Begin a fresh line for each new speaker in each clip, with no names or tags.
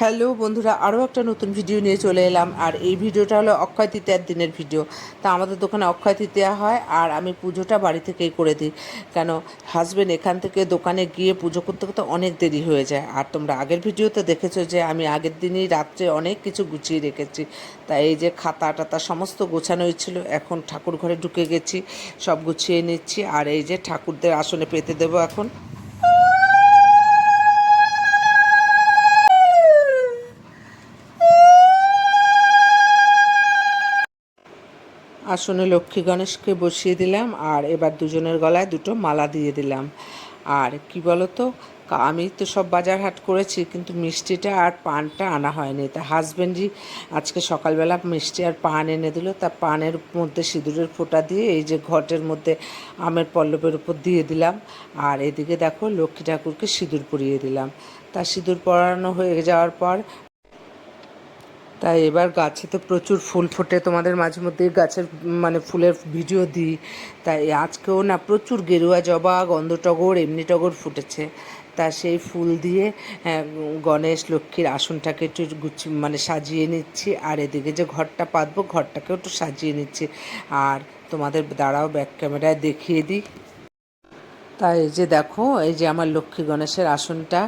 Hello বন্ধুরা, আরও একটা নতুন ভিডিও নিয়ে চলে এলাম। আর এই ভিডিওটা হলো অক্ষয় তৃতীয়ার দিনের ভিডিও। তা আমাদের দোকানে অক্ষয় তৃতীয়া হয় আর আমি পুজোটা বাড়ি থেকেই করে দিই, কেন হাজব্যান্ড এখান থেকে দোকানে গিয়ে পুজো করতে করতে অনেক দেরি হয়ে যায়। আর তোমরা আগের ভিডিওতে দেখেছো যে আমি আগের দিনই রাত্রে অনেক কিছু গুছিয়ে রেখেছি। তাই এই যে খাতা টাতা সমস্ত গোছানোই ছিল, এখন ঠাকুর ঘরে ঢুকে গেছি, সব গুছিয়ে নিচ্ছি। আর এই যে ঠাকুরদের আসনে পেতে দেবো এখন। আসনে লক্ষ্মী গণেশকে বসিয়ে দিলাম আর এবার দুজনের গলায় দুটো মালা দিয়ে দিলাম। আর কি বলো তো, আমি তো সব বাজার হাট করেছি, কিন্তু মিষ্টিটা আর পানটা আনা হয়নি। তা হাজব্যান্ডই আজকে সকালবেলা মিষ্টি আর পান এনে দিল। তা পানের মধ্যে সিঁদুরের ফোঁটা দিয়ে এই যে ঘটের মধ্যে আমের পল্লবের উপর দিয়ে দিলাম। আর এদিকে দেখো লক্ষ্মী ঠাকুরকে সিঁদুর পরিয়ে দিলাম। তা সিঁদুর পরানো হয়ে যাওয়ার পর তাই এবার গাছে তো প্রচুর ফুল ফোটে, তোমাদের মাঝে মধ্যেই গাছের ফুলের ভিডিও দিই। তাই আজকেও না প্রচুর গেরুয়া জবা, গন্ধ টগর, এমনি টগর ফুটেছে। তা সেই ফুল দিয়ে গণেশ লক্ষ্মীর আসনটাকে একটু সাজিয়ে নিচ্ছি। আর এদিকে যে ঘরটা পাতবো ঘরটাকেও একটু সাজিয়ে নিচ্ছি। আর তোমাদের দাঁড়াও ব্যাক ক্যামেরায় দেখিয়ে দিই। তাই এই যে দেখো, এই যে আমার লক্ষ্মী গণেশের আসনটা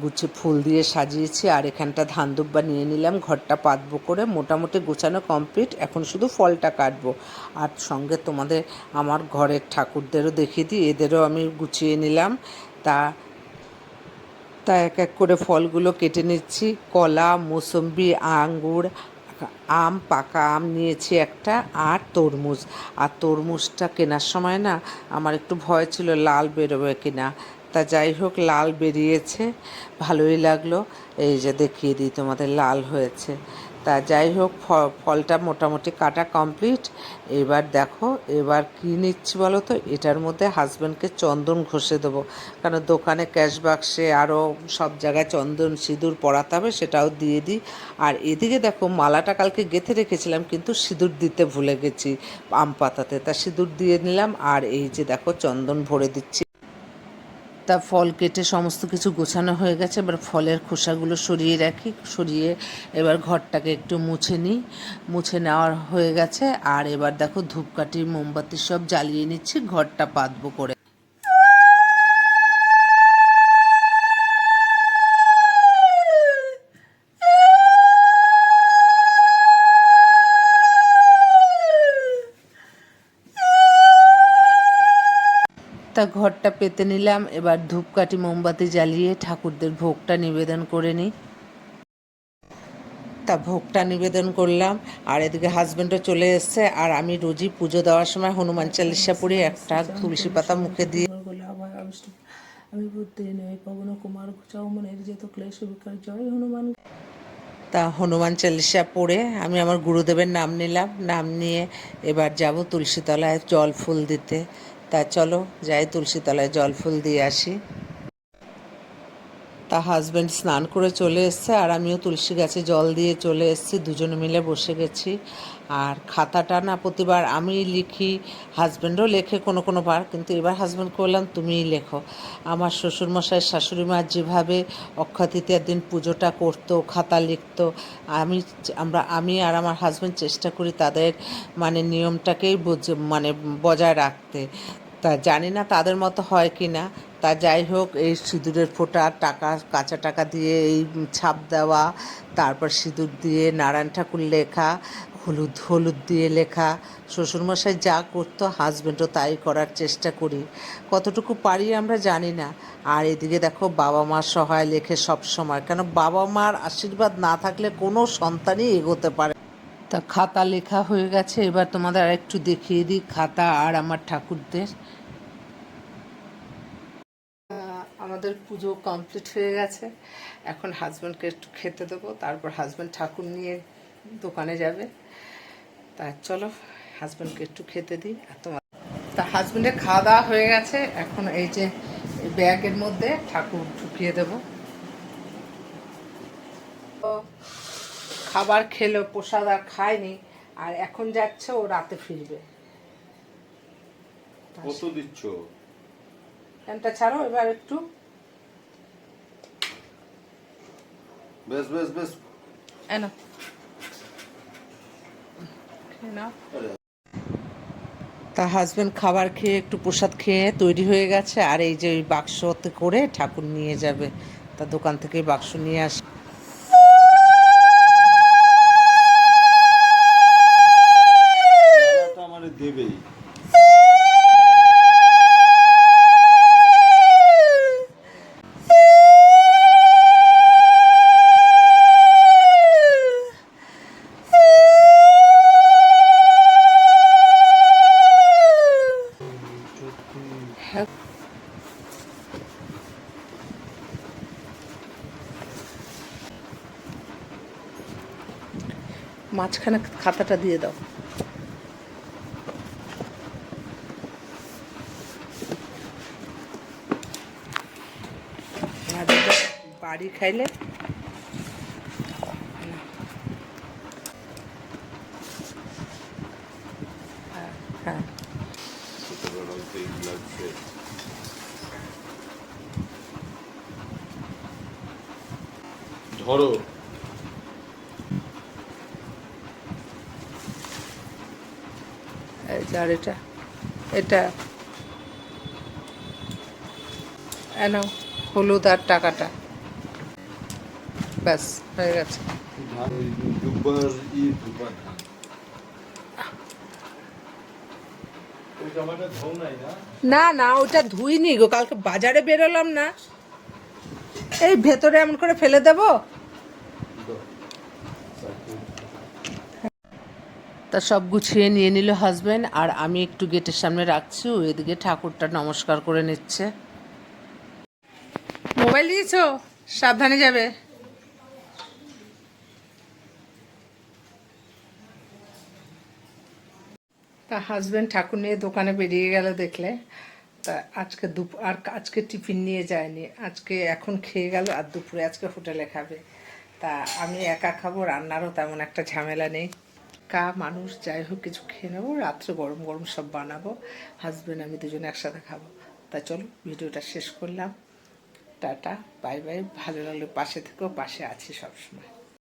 গুছিয়ে ফুল দিয়ে সাজিয়েছি। আর এখানটা ধান দুব্বা নিয়ে নিলাম, ঘরটা পাতবো করে মোটামুটি গোছানো কমপ্লিট। এখন শুধু ফলটা কাটবো। আর সঙ্গে তোমাদের আমার ঘরের ঠাকুরদেরও দেখিয়ে দিই, এদেরও আমি গুছিয়ে নিলাম। তা তা এক এক করে ফলগুলো কেটে নিচ্ছি। কলা, মৌসম্বি, আঙ্গুর, আম, পাকা আম নিয়েছি একটা, আর তরমুজ। আর তরমুজটা কেনার সময় না আমার একটু ভয় ছিল লাল বেরোবে কিনা। তা যাই হোক, লাল বেরিয়েছে, ভালোই লাগলো। এই যে দেখিয়ে দিই তোমাদের, লাল হয়েছে। তা যাই হোক, ফলটা মোটামুটি কাটা কমপ্লিট। এবার দেখো, এবার কী নিচ্ছি বলো তো, এটার মধ্যে হাজব্যান্ডকে চন্দন ঘষে দেবো, কারণ দোকানে ক্যাশ বাক্সে আরও সব জায়গায় চন্দন সিঁদুর পরাতে হবে, সেটাও দিয়ে দিই। আর এদিকে দেখো, মালাটা কালকে গেঁথে রেখেছিলাম কিন্তু সিঁদুর দিতে ভুলে গেছি আম পাতাতে। তা সিঁদুর দিয়ে নিলাম। আর এই যে দেখো চন্দন ভরে দিচ্ছি। তা ফল কেটে সমস্ত কিছু গোছানো হয়ে গেছে, এবার ফলের খোসাগুলো সরিয়ে রাখি, সরিয়ে এবার ঘরটাকে একটু মুছে নিই। মুছে নেওয়ার হয়ে গেছে। আর এবার দেখো ধূপকাঠি মোমবাতি সব জ্বালিয়ে নিচ্ছি, ঘরটা পাতবো করে। তা ঘরটা পেতে নিলাম, এবার ধূপকাঠি মোমবাতি জ্বালিয়ে ঠাকুরদের ভোগটা নিবেদন করে নিই। তা ভোগটা নিবেদন করলাম। আর এদিকে হাজব্যান্ডও চলে এসছে। আর আমি রোজই পুজো দেওয়ার সময় হনুমান চালিশা পড়ি, একটা তুলসী পাতা মুখে দিয়ে। আমি বুদ্ধি নই পবন কুমার চৌমনের যেত ক্লেশ বিকার, জয় হনুমান। তা হনুমান চালিশা পড়ে আমি আমার গুরুদেবের নাম নিলাম, নাম নিয়ে এবার যাব তুলসীতলায় জল ফুল দিতে। তা চলো যাই, তুলসীতলায় জল ফুল দিয়ে আসি। তা হাজব্যান্ড স্নান করে চলে এসছে আর আমিও তুলসী গাছে জল দিয়ে চলে এসেছি, দুজনে মিলে বসে গেছি। আর খাতাটা না প্রতিবার আমি লিখি, হাজব্যান্ডও লেখে কোনো কোনো বার, কিন্তু এবার হাজব্যান্ডকে বললাম তুমিই লেখো। আমার শ্বশুরমশাই শাশুড়ি মা যেভাবে অক্ষয় তৃতীয়ার দিন পুজোটা করতো, খাতা লিখতো, আমি আর আমার হাজব্যান্ড চেষ্টা করি তাদের নিয়মটাকেই বজায় রাখতে। তা জানি না তাদের মতো হয় কি না। তা যাই হোক, এই সিঁদুরের ফোঁটা, টাকা, কাঁচা টাকা দিয়ে এই ছাপ দেওয়া, তারপর সিঁদুর দিয়ে নারায়ণ ঠাকুর লেখা, হলুদ হলুদ দিয়ে লেখা, শ্বশুরমশাই যা করতো হাজব্যান্ডও তাই করার চেষ্টা করি, কতটুকু পারি আমরা জানি না। আর এদিকে দেখো বাবা মার সহায় লেখে সব সময়, কেন বাবা মার আশীর্বাদ না থাকলে কোনো সন্তানই এগোতে পারে। তা খাতা লেখা হয়ে গেছে, এবার তোমাদের আর একটু দেখিয়ে দিই খাতা আর আমার ঠাকুরদের। আমাদের পুজো কমপ্লিট হয়ে গেছে, এখন হাজব্যান্ডকে একটু খেতে দেবো, তারপর হাজব্যান্ড ঠাকুর নিয়ে দোকানে যাবে। তা চলো হাজব্যান্ডকে একটু খেতে দিই। আর তোমার তা হাজব্যান্ডের খাওয়া দাওয়া হয়ে গেছে, এখন এই যে ব্যাগের মধ্যে ঠাকুর ঢুকিয়ে দেবো। খাবার খেলো, প্রসাদ আর খায়নি, আর এখন যাচ্ছে, ও রাতে ফিরবে।
কত দিচ্ছ?
ফ্যানটা ছাড়ো এবার একটু।
বেশ বেশ বেশ
এনো খেয়ে নাও। তা হাজবেন্ড খাবার খেয়ে একটু প্রসাদ খেয়ে তৈরি হয়ে গেছে, আর এই যে ওই বাক্সতে করে ঠাকুর নিয়ে যাবে, তা দোকান থেকে বাক্স নিয়ে আসে।
মালাটা আমারে দেবেই।
মাঝখানে খাতাটা দিয়ে দাও। আর এটা বাড়ি খাইলে হ্যাঁ
ছোটবেলায় তো এই লাগছে। ধরো
এই যে, আর এটা এটা এনো হলুদ আর টাকাটা, ব্যাস হয়ে গেছে।
ধান দুবার দুবার ধান। ওই জামাটা ধোও নাই না?
না না ওটা ধুইনি গো, কালকে বাজারে বেরোলাম না, এই ভেতরে এমন করে ফেলে দেবো। তা সব গুছিয়ে নিয়ে নিল হাজবেন্ড, আর আমি একটু গেটের সামনে রাখছি, ও এদিকে ঠাকুরটা নমস্কার করে নিচ্ছে। মোবাইল দিয়েছো, সাবধানে যাবে। তা হাজবেন্ড ঠাকুর নিয়ে দোকানে বেরিয়ে গেল দেখলে। তা আজকে আর আজকে টিফিন নিয়ে যায়নি, আজকে এখন খেয়ে গেল, আর দুপুরে আজকে হোটেলে খাবে। তা আমি একা খাবো, রান্নারও তেমন একটা ঝামেলা নেই, মানুষ যাই হোক কিছু খেয়ে নেবো, রাত্রে গরম গরম সব বানাবো, হাজবেন্ড আমি দুজনে একসাথে খাবো। তা চলো ভিডিওটা শেষ করলাম, টাটা বাই বাই, ভালো লাগলে পাশে থেকেও, পাশে আছি সবসময়।